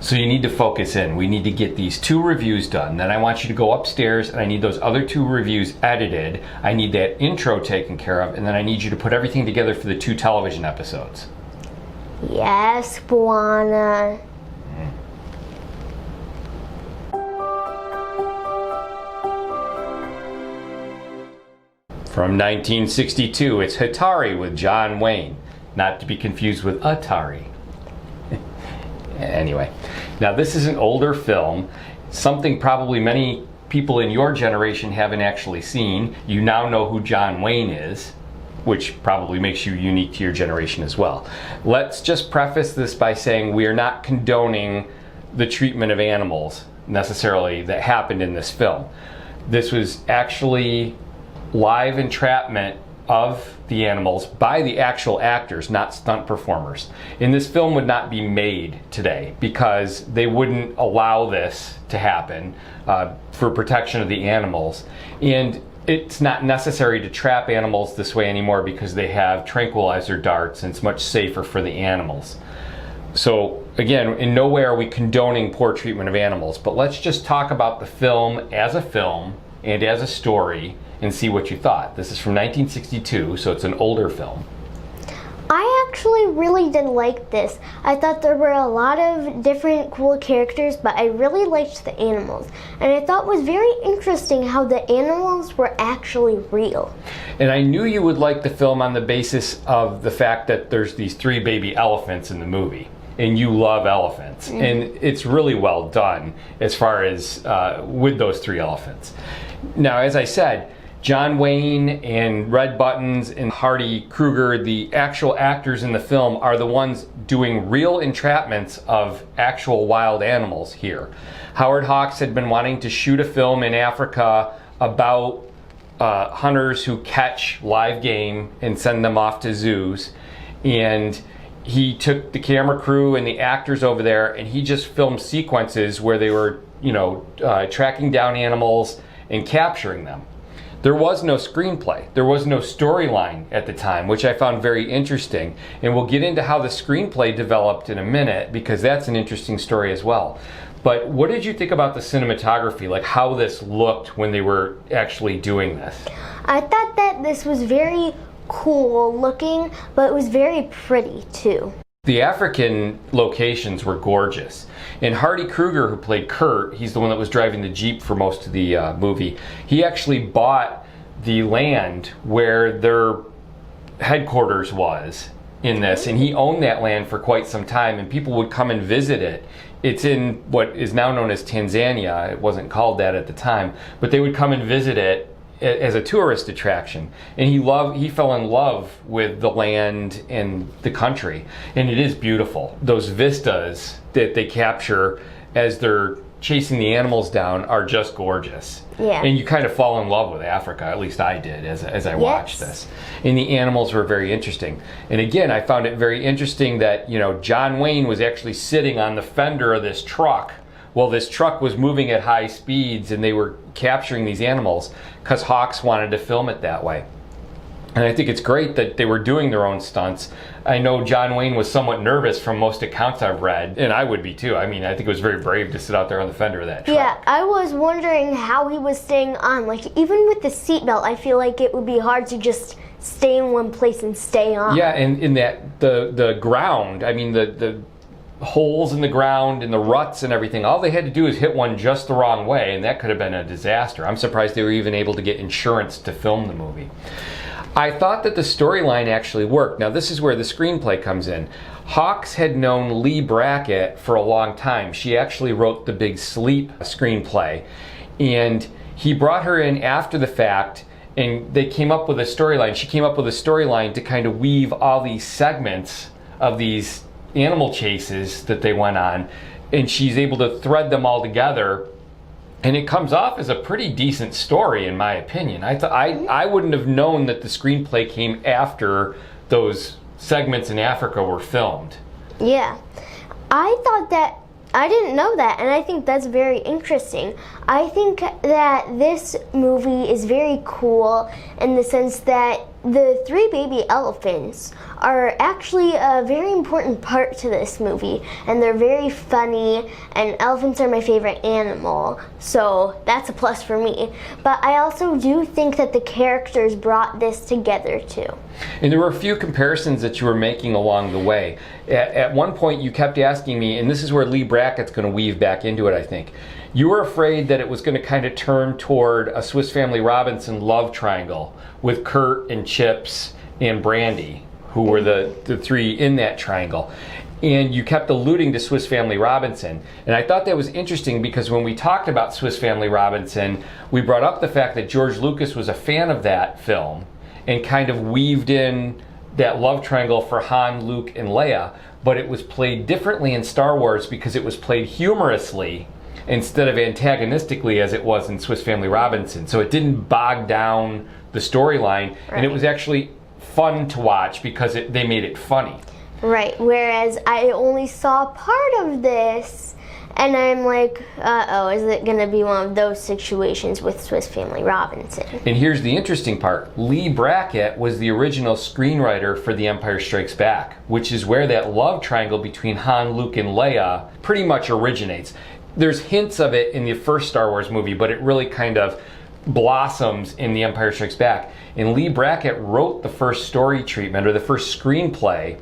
So you need to focus in. We need to get these 2 reviews done. Then I want you to go upstairs and I need those other 2 reviews edited. I need that intro taken care of, and then I need you to put everything together for the 2 television episodes. Yes, Buana. From 1962, it's Hatari with John Wayne. Not to be confused with Atari. Anyway, now this is an older film, something probably many people in your generation haven't actually seen. You now know who John Wayne is, which probably makes you unique to your generation as well. Let's just preface this by saying we are not condoning the treatment of animals necessarily that happened in this film. This was actually live entrapment of the animals by the actual actors, not stunt performers. And this film would not be made today because they wouldn't allow this to happen for protection of the animals. And it's not necessary to trap animals this way anymore because they have tranquilizer darts and it's much safer for the animals. So again, in no way are we condoning poor treatment of animals, but let's just talk about the film and as a story and see what you thought. This is from 1962, so it's an older film. I actually really did like this. I thought there were a lot of different cool characters, but I really liked the animals. And I thought it was very interesting how the animals were actually real. And I knew you would like the film on the basis of the fact that there's these 3 baby elephants in the movie. And you love elephants. Mm-hmm. And it's really well done as far as with those 3 elephants. Now, as I said, John Wayne and Red Buttons and Hardy Kruger, the actual actors in the film, are the ones doing real entrapments of actual wild animals here. Howard Hawks had been wanting to shoot a film in Africa about hunters who catch live game and send them off to zoos. And he took the camera crew and the actors over there and he just filmed sequences where they were, tracking down animals and capturing them. There was no screenplay. There was no storyline at the time, which I found very interesting. And we'll get into how the screenplay developed in a minute because that's an interesting story as well. But what did you think about the cinematography, like how this looked when they were actually doing this? I thought that this was very cool looking, but it was very pretty too. The African locations were gorgeous. And Hardy Kruger, who played Kurt, he's the one that was driving the Jeep for most of the movie, he actually bought the land where their headquarters was in this, and he owned that land for quite some time, and people would come and visit it. It's in what is now known as Tanzania. It wasn't called that at the time, but they would come and visit it as a tourist attraction, and he fell in love with the land and the country, and it is beautiful. Those vistas that they capture as they're chasing the animals down are just gorgeous. Yeah. And you kind of fall in love with Africa, at least I did as I watched this. And the animals were very interesting. And again, I found it very interesting that, John Wayne was actually sitting on the fender of this truck. Well, this truck was moving at high speeds and they were capturing these animals because Hawks wanted to film it that way. And I think it's great that they were doing their own stunts. I know John Wayne was somewhat nervous from most accounts I've read, and I would be too. I mean, I think it was very brave to sit out there on the fender of that truck. Yeah, I was wondering how he was staying on. Like, even with the seatbelt, I feel like it would be hard to just stay in one place and stay on. Yeah, and in that, the ground, I mean, the holes in the ground and the ruts and everything, all they had to do is hit one just the wrong way, and that could have been a disaster. I'm surprised they were even able to get insurance to film the movie. I thought that the storyline actually worked. Now, this is where the screenplay comes in. Hawks had known Lee Brackett for a long time. She actually wrote the Big Sleep screenplay, and he brought her in after the fact, and they came up with a storyline. She came up with a storyline to kind of weave all these segments of these animal chases that they went on, and she's able to thread them all together, and it comes off as a pretty decent story in my opinion. I wouldn't have known that the screenplay came after those segments in Africa were filmed. Yeah, I didn't know that, and I think that's very interesting. I think that this movie is very cool in the sense that the three baby elephants are actually a very important part to this movie, and they're very funny, and elephants are my favorite animal, so that's a plus for me. But I also do think that the characters brought this together too. And there were a few comparisons that you were making along the way. At one point you kept asking me, and this is where Lee Brackett's going to weave back into it, I think. You were afraid that it was going to kind of turn toward a Swiss Family Robinson love triangle with Kurt and Chips and Brandy, who were the three in that triangle. And you kept alluding to Swiss Family Robinson. And I thought that was interesting because when we talked about Swiss Family Robinson, we brought up the fact that George Lucas was a fan of that film and kind of weaved in that love triangle for Han, Luke, and Leia. But it was played differently in Star Wars because it was played humorously instead of antagonistically as it was in Swiss Family Robinson. So it didn't bog down the storyline, right. And it was actually fun to watch because they made it funny. Right, whereas I only saw part of this, and I'm like, uh-oh, is it going to be one of those situations with Swiss Family Robinson? And here's the interesting part. Lee Brackett was the original screenwriter for The Empire Strikes Back, which is where that love triangle between Han, Luke, and Leia pretty much originates. There's hints of it in the first Star Wars movie, but it really kind of blossoms in The Empire Strikes Back. And Lee Brackett wrote the first story treatment, or the first screenplay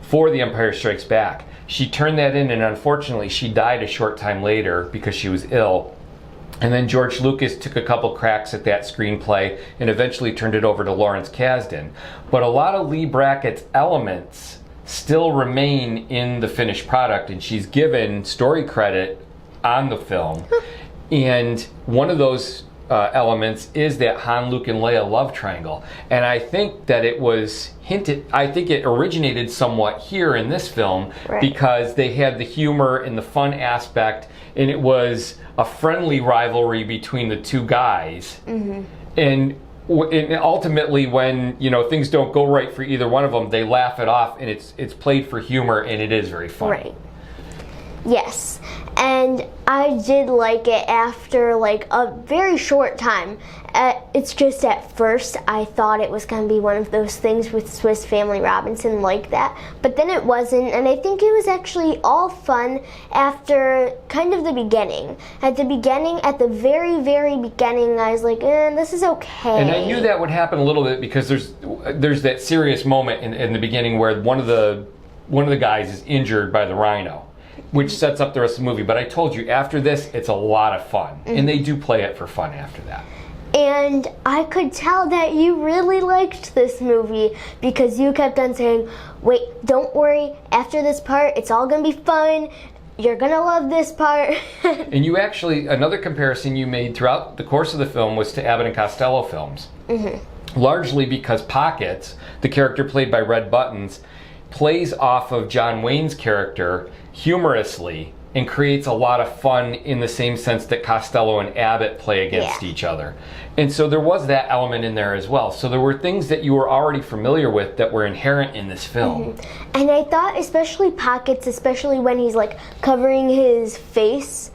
for The Empire Strikes Back. She turned that in, and unfortunately she died a short time later because she was ill. And then George Lucas took a couple cracks at that screenplay and eventually turned it over to Lawrence Kasdan. But a lot of Lee Brackett's elements still remain in the finished product, and she's given story credit on the film. And one of those elements is that Han, Luke, and Leia love triangle. And I think that it was hinted, I think it originated somewhat here in this film, right, because they had the humor and the fun aspect, and it was a friendly rivalry between the two guys. Mm-hmm. And ultimately, when things don't go right for either one of them, they laugh it off, and it's played for humor, and it is very funny. Right. Yes, and I did like it after like a very short time. It's just at first I thought it was going to be one of those things with Swiss Family Robinson like that, but then it wasn't, and I think it was actually all fun after kind of the beginning. At the very, very beginning, I was like, this is okay. And I knew that would happen a little bit because there's that serious moment in the beginning where one of the guys is injured by the rhino, which sets up the rest of the movie. But I told you, after this, it's a lot of fun. Mm-hmm. And they do play it for fun after that. And I could tell that you really liked this movie because you kept on saying, wait, don't worry, after this part, it's all going to be fun. You're going to love this part. And you actually, another comparison you made throughout the course of the film was to Abbott and Costello films. Mm-hmm. Largely because Pockets, the character played by Red Buttons, plays off of John Wayne's character humorously and creates a lot of fun in the same sense that Costello and Abbott play against each other. And so there was that element in there as well. So there were things that you were already familiar with that were inherent in this film. Mm-hmm. And I thought especially Pockets, especially when he's like covering his face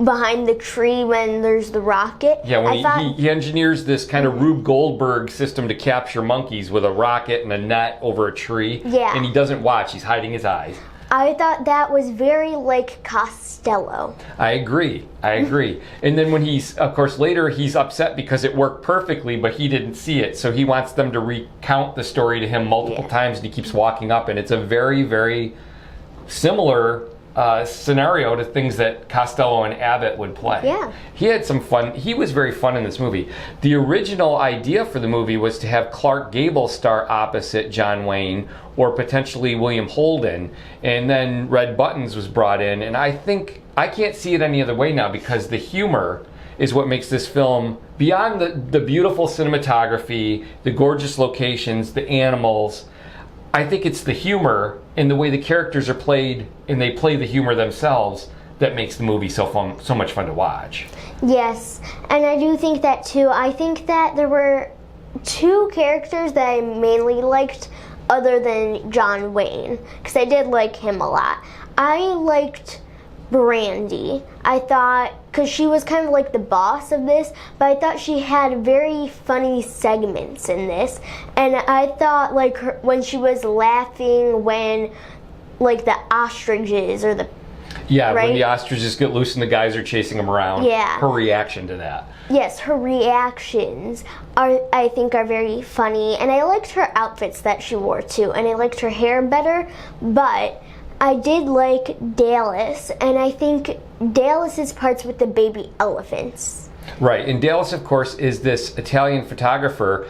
behind the tree when there's the rocket. Yeah, when he engineers this kind of Rube Goldberg system to capture monkeys with a rocket and a net over a tree. Yeah. And he doesn't watch, he's hiding his eyes. I thought that was very like Costello. I agree. And then when of course, later he's upset because it worked perfectly, but he didn't see it. So he wants them to recount the story to him multiple times, and he keeps walking up. And it's a very, very similar scenario to things that Costello and Abbott would play. Yeah. He had some fun. He was very fun in this movie. The original idea for the movie was to have Clark Gable star opposite John Wayne, or potentially William Holden, and then Red Buttons was brought in, and I think I can't see it any other way now because the humor is what makes this film, beyond the beautiful cinematography, the gorgeous locations, the animals, I think it's the humor and the way the characters are played, and they play the humor themselves, that makes the movie so much fun to watch. Yes, and I do think that too. I think that there were two characters that I mainly liked other than John Wayne, because I did like him a lot. I liked Brandy. I thought, because she was kind of like the boss of this, but I thought she had very funny segments in this. And I thought, like, when she was laughing when, like, the ostriches or the... Yeah, right? when the ostriches get loose and the guys are chasing them around. Yeah. Her reaction to that. Yes, her reactions I think are very funny, and I liked her outfits that she wore too, and I liked her hair better, but I did like Dallas, and I think Dallas's parts with the baby elephants. Right, and Dallas, of course, is this Italian photographer.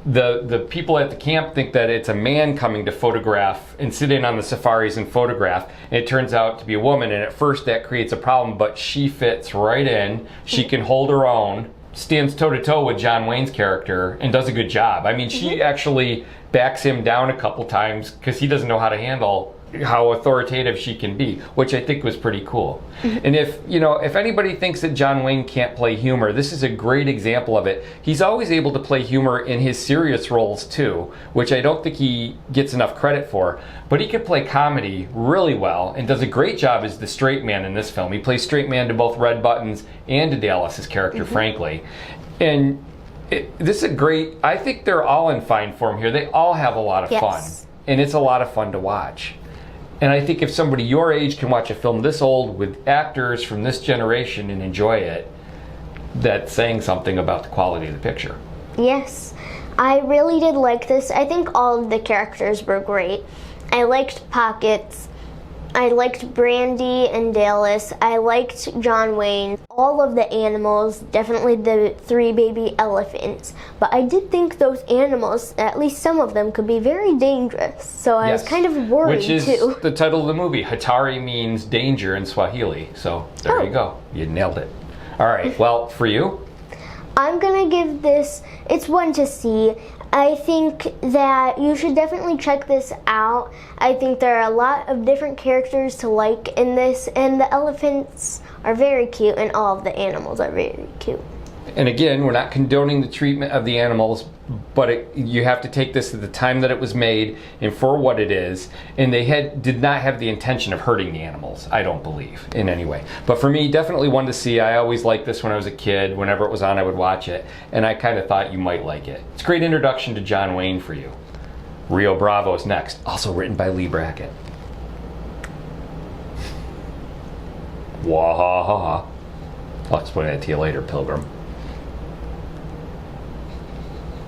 The people at the camp think that it's a man coming to photograph and sit in on the safaris and photograph, and it turns out to be a woman, and at first that creates a problem, but she fits right in. She can hold her own, stands toe-to-toe with John Wayne's character, and does a good job. I mean, she actually backs him down a couple times because he doesn't know how to handle how authoritative she can be, which I think was pretty cool. And if anybody thinks that John Wayne can't play humor, this is a great example of it. He's always able to play humor in his serious roles too, which I don't think he gets enough credit for, but he can play comedy really well and does a great job as the straight man in this film. He plays straight man to both Red Buttons and to Dallas's character, frankly. And this is a great, I think they're all in fine form here. They all have a lot of fun, and it's a lot of fun to watch. And I think if somebody your age can watch a film this old with actors from this generation and enjoy it, that's saying something about the quality of the picture. Yes, I really did like this. I think all of the characters were great. I liked Pockets. I liked Brandy and Dallas. I liked John Wayne. All of the animals, definitely the 3 baby elephants. But I did think those animals, at least some of them, could be very dangerous. So I was kind of worried too. Which is the title of the movie. Hatari means danger in Swahili. So there you go. You nailed it. All right. Well, for you? I'm going to give this, it's one to see. I think that you should definitely check this out. I think there are a lot of different characters to like in this, and the elephants are very cute, and all of the animals are very cute. And again, we're not condoning the treatment of the animals, but you have to take this at the time that it was made and for what it is. And they did not have the intention of hurting the animals, I don't believe, in any way. But for me, definitely one to see. I always liked this when I was a kid. Whenever it was on, I would watch it. And I kind of thought you might like it. It's a great introduction to John Wayne for you. Rio Bravo is next, also written by Lee Brackett. Wahaha. I'll explain that to you later, Pilgrim.